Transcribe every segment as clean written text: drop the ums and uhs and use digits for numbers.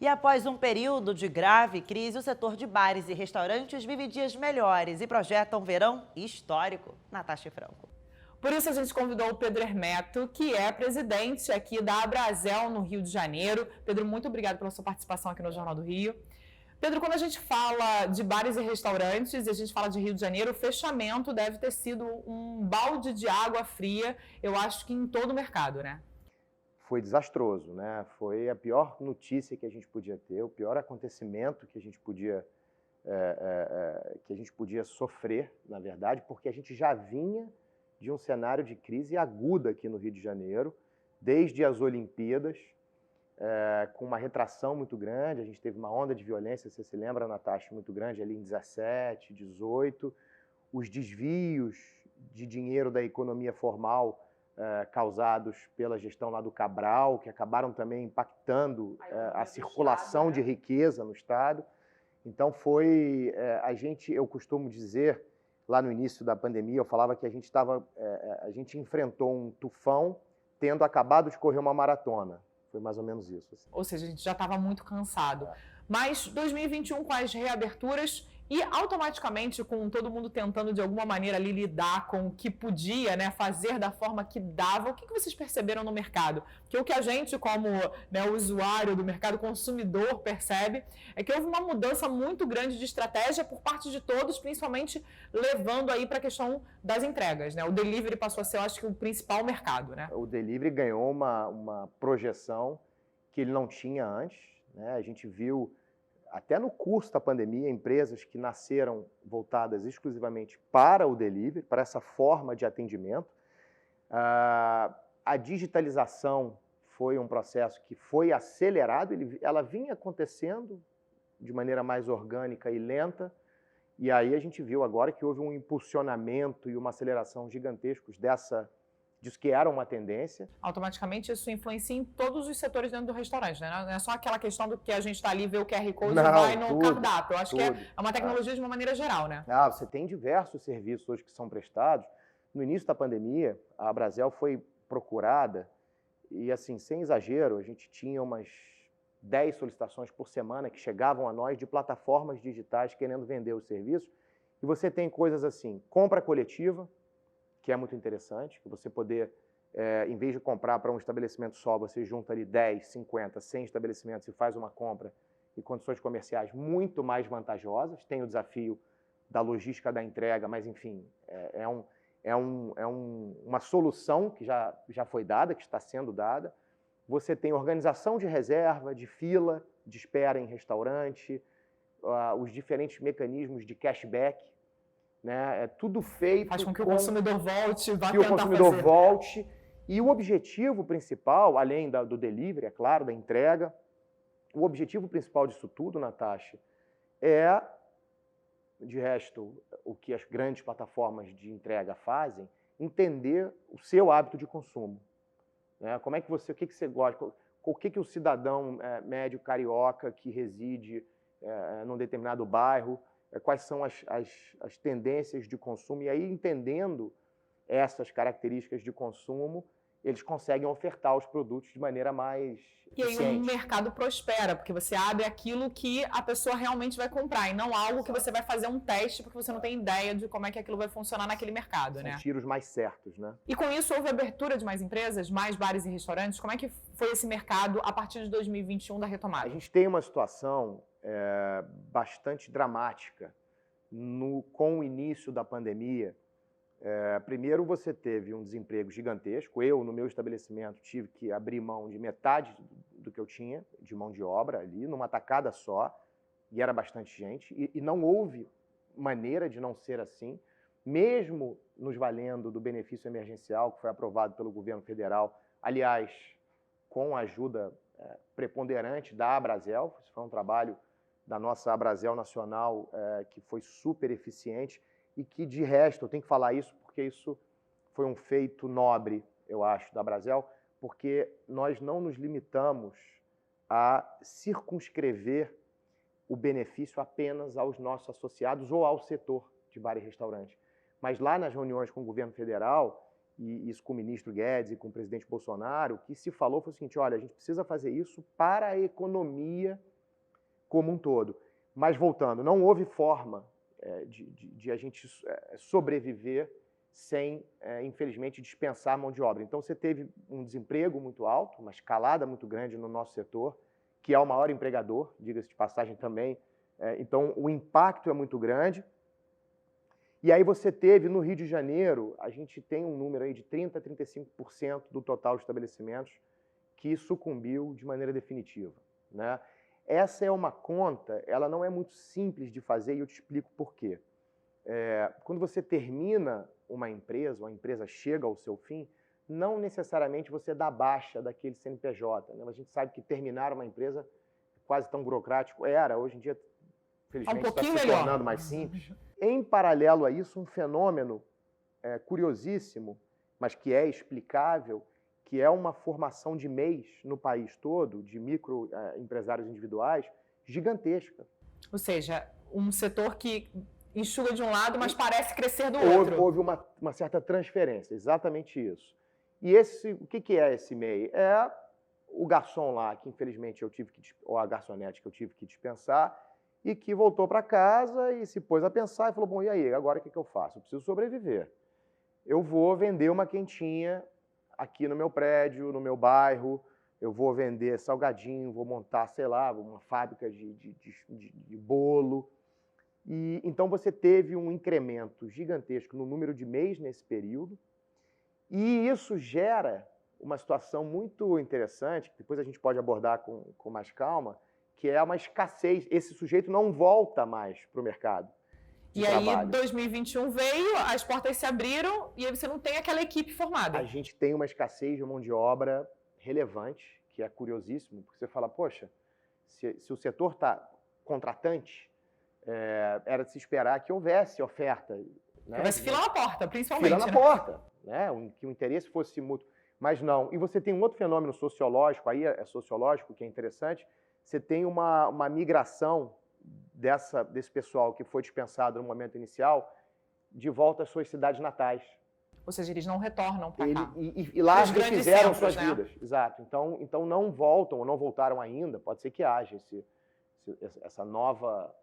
E após um período de grave crise, o setor de bares e restaurantes vive dias melhores e projeta um verão histórico. Natasha Franco. Por isso a gente convidou o Pedro Hermeto, que é presidente aqui da Abrazel no Rio de Janeiro. Pedro, muito obrigado pela sua participação aqui no Jornal do Rio. Pedro, quando a gente fala de bares e restaurantes e a gente fala de Rio de Janeiro, o fechamento deve ter sido um balde de água fria, eu acho que em todo o mercado, né? Foi desastroso, né? Foi a pior notícia que a gente podia ter, o pior acontecimento que a gente podia sofrer, na verdade, porque a gente já vinha de um cenário de crise aguda aqui no Rio de Janeiro, desde as Olimpíadas, com uma retração muito grande. A gente teve uma onda de violência, você se lembra, Natasha, muito grande ali em 17, 18, os desvios de dinheiro da economia formal causados pela gestão lá do Cabral, que acabaram também impactando a circulação de riqueza no Estado. Então eu costumo dizer, lá no início da pandemia, eu falava que a gente enfrentou um tufão tendo acabado de correr uma maratona. Foi mais ou menos isso. Assim. Ou seja, a gente já estava muito cansado. Mas 2021, com as reaberturas e automaticamente com todo mundo tentando de alguma maneira ali lidar com o que podia, né, fazer da forma que dava, o que vocês perceberam no mercado? Porque o que a gente, como usuário do mercado, consumidor, percebe é que houve uma mudança muito grande de estratégia por parte de todos, principalmente levando aí para a questão das entregas, né? O delivery passou a ser, eu acho que, o principal mercado, né? O delivery ganhou uma projeção que ele não tinha antes, né? A gente viu até no curso da pandemia, empresas que nasceram voltadas exclusivamente para o delivery, para essa forma de atendimento. A digitalização foi um processo que foi acelerado, ela vinha acontecendo de maneira mais orgânica e lenta, e aí a gente viu agora que houve um impulsionamento e uma aceleração gigantescos disso que era uma tendência. Automaticamente isso influencia em todos os setores dentro do restaurante, né? Não é só aquela questão do que a gente está ali, vê o QR Code e vai no cardápio. Eu acho que é uma tecnologia de uma maneira geral, né? Você tem diversos serviços hoje que são prestados. No início da pandemia, a Abrazel foi procurada e, assim, sem exagero, a gente tinha umas 10 solicitações por semana que chegavam a nós de plataformas digitais querendo vender os serviços. E você tem coisas assim, compra coletiva, que é muito interessante, que você poder, em vez de comprar para um estabelecimento só, você junta ali 10, 50, 100 estabelecimentos e faz uma compra em condições comerciais muito mais vantajosas. Tem o desafio da logística da entrega, mas, enfim, uma solução que já foi dada, que está sendo dada. Você tem organização de reserva, de fila, de espera em restaurante, os diferentes mecanismos de cashback, né? É tudo feito... Faz com que o consumidor volte, vá tentar fazer. Que o consumidor volte. E o objetivo principal, além do delivery, é claro, da entrega, o objetivo principal disso tudo, Natasha, de resto, o que as grandes plataformas de entrega fazem, entender o seu hábito de consumo. Né? O que você gosta? O que o cidadão médio carioca que reside num determinado bairro, quais são as tendências de consumo, e aí, entendendo essas características de consumo, eles conseguem ofertar os produtos de maneira mais eficiente. E aí o mercado prospera, porque você abre aquilo que a pessoa realmente vai comprar, e não algo que você vai fazer um teste, porque você não tem ideia de como é que aquilo vai funcionar naquele mercado, né? São tiros mais certos, né? E com isso houve abertura de mais empresas, mais bares e restaurantes? Como é que foi esse mercado a partir de 2021 da retomada? A gente tem uma situação bastante dramática com o início da pandemia. Primeiro, você teve um desemprego gigantesco. Eu, no meu estabelecimento, tive que abrir mão de metade do que eu tinha de mão de obra ali, numa tacada só, e era bastante gente, e não houve maneira de não ser assim, mesmo nos valendo do benefício emergencial que foi aprovado pelo governo federal, aliás, com a ajuda preponderante da Abrazel. Isso foi um trabalho da nossa Abrazel Nacional que foi super eficiente, e que, de resto, eu tenho que falar isso porque isso foi um feito nobre, eu acho, da Abrazel, porque nós não nos limitamos a circunscrever o benefício apenas aos nossos associados ou ao setor de bar e restaurante. Mas lá nas reuniões com o governo federal, e isso com o ministro Guedes e com o presidente Bolsonaro, o que se falou foi o seguinte: olha, a gente precisa fazer isso para a economia como um todo. Mas voltando, não houve forma de a gente sobreviver sem, infelizmente, dispensar mão de obra. Então, você teve um desemprego muito alto, uma escalada muito grande no nosso setor, que é o maior empregador, diga-se de passagem também. Então, o impacto é muito grande. E aí você teve, no Rio de Janeiro, a gente tem um número aí de 30% a 35% do total de estabelecimentos que sucumbiu de maneira definitiva, né? Essa é uma conta, ela não é muito simples de fazer e eu te explico por quê. Quando você termina uma empresa, ou a empresa chega ao seu fim, não necessariamente você dá baixa daquele CNPJ, né? A gente sabe que terminar uma empresa quase tão burocrático hoje em dia, felizmente, está se tornando mais simples. Em paralelo a isso, um fenômeno curiosíssimo, mas que é explicável, que é uma formação de MEIs no país todo, de microempresários individuais, gigantesca. Ou seja, um setor que enxuga de um lado, mas parece crescer do outro. Houve uma certa transferência, exatamente isso. E o que é esse MEI? É o garçom lá, que infelizmente ou a garçonete que eu tive que dispensar, e que voltou para casa e se pôs a pensar e falou, bom, e aí, agora o que eu faço? Eu preciso sobreviver. Eu vou vender uma quentinha aqui no meu prédio, no meu bairro, eu vou vender salgadinho, vou montar, sei lá, uma fábrica de bolo. E então você teve um incremento gigantesco no número de MEIs nesse período, e isso gera uma situação muito interessante, que depois a gente pode abordar com mais calma, que é uma escassez. Esse sujeito não volta mais para o mercado. E aí, 2021 veio, as portas se abriram e aí você não tem aquela equipe formada. A gente tem uma escassez de mão de obra relevante, que é curiosíssimo, porque você fala, poxa, se o setor está contratante, era de se esperar que houvesse oferta. Né? Houvesse fila na porta, principalmente. Fila na porta, né? Que o interesse fosse mútuo. Mas não. E você tem um outro fenômeno sociológico, aí é sociológico, que é interessante, você tem uma migração desse pessoal que foi dispensado no momento inicial de volta às suas cidades natais. Ou seja, eles não retornam para cá. E lá refizeram suas vidas. Exato. Então não voltam ou não voltaram ainda. Pode ser que haja essa nova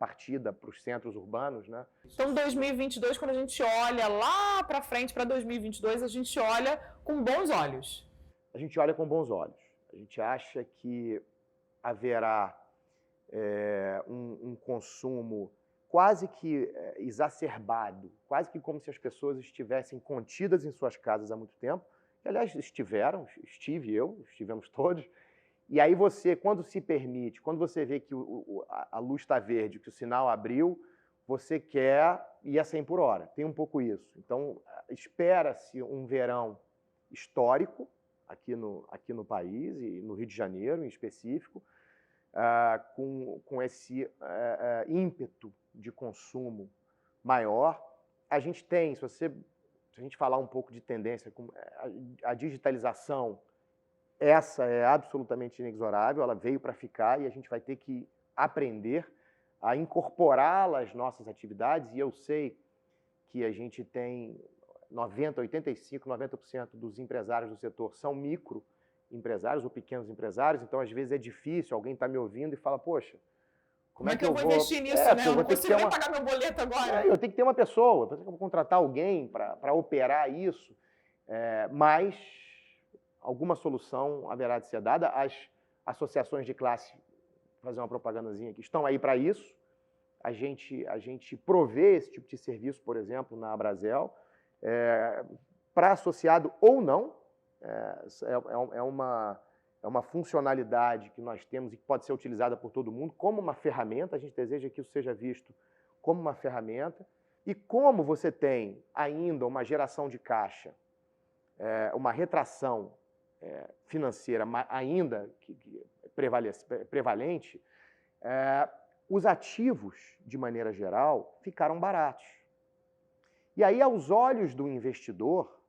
partida para os centros urbanos, né? Então, 2022, quando a gente olha lá para frente, para 2022, a gente olha com bons olhos. A gente olha com bons olhos. A gente acha que haverá um consumo quase que exacerbado, quase que como se as pessoas estivessem contidas em suas casas há muito tempo. Que, aliás, estivemos todos. E aí você, quando se permite, quando você vê que a luz está verde, que o sinal abriu, você quer ir a 100 por hora. Tem um pouco isso. Então, espera-se um verão histórico aqui no país, e no Rio de Janeiro em específico, com esse ímpeto de consumo maior. A gente tem, se a gente falar um pouco de tendência, a digitalização, essa é absolutamente inexorável, ela veio para ficar e a gente vai ter que aprender a incorporá-la às nossas atividades, e eu sei que a gente tem 90% dos empresários do setor são microempresários ou pequenos empresários, então às vezes é difícil, alguém está me ouvindo e fala, poxa, como é que eu vou investir nisso, né? Eu não consigo nem pagar meu boleto agora. Eu tenho que ter uma pessoa, eu vou contratar alguém para operar isso, mas alguma solução haverá de ser dada. As associações de classe, vou fazer uma propagandazinha aqui, estão aí para isso. A gente provê esse tipo de serviço, por exemplo, na Abrazel, para associado ou não. É uma funcionalidade que nós temos e que pode ser utilizada por todo mundo como uma ferramenta. A gente deseja que isso seja visto como uma ferramenta. E como você tem ainda uma geração de caixa, uma retração financeira ainda prevalente, os ativos, de maneira geral, ficaram baratos. E aí, aos olhos do investidor,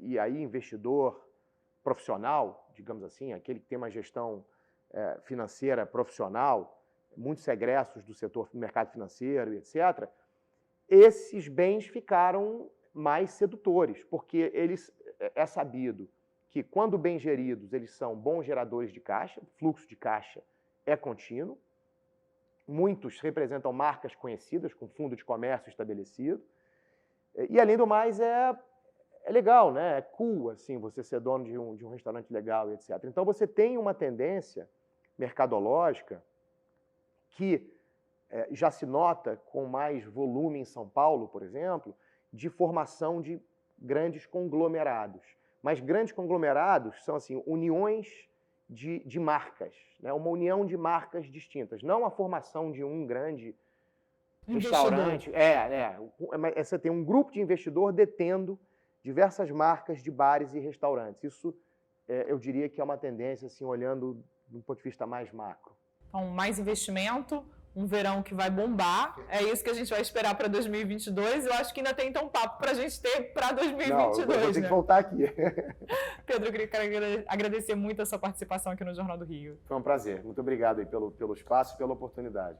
e aí investidor profissional, digamos assim, aquele que tem uma gestão financeira profissional, muitos egressos do setor do mercado financeiro, etc., esses bens ficaram mais sedutores, porque é sabido que, quando bem geridos, eles são bons geradores de caixa, fluxo de caixa é contínuo. Muitos representam marcas conhecidas, com fundo de comércio estabelecido. E, além do mais, é legal, né? É cool, assim, você ser dono de um restaurante legal e etc. Então, você tem uma tendência mercadológica que já se nota com mais volume em São Paulo, por exemplo, de formação de grandes conglomerados. Mas grandes conglomerados são, assim, uniões de marcas, né? Uma união de marcas distintas, não a formação de um grande restaurante. Você tem um grupo de investidor detendo diversas marcas de bares e restaurantes. Isso, eu diria que é uma tendência, assim, olhando do ponto de vista mais macro. Então, mais investimento, um verão que vai bombar. É isso que a gente vai esperar para 2022. Eu acho que ainda tem então papo para a gente ter para 2022. Não, eu vou ter que voltar aqui. Pedro, eu queria agradecer muito a sua participação aqui no Jornal do Rio. Foi um prazer. Muito obrigado aí pelo espaço e pela oportunidade.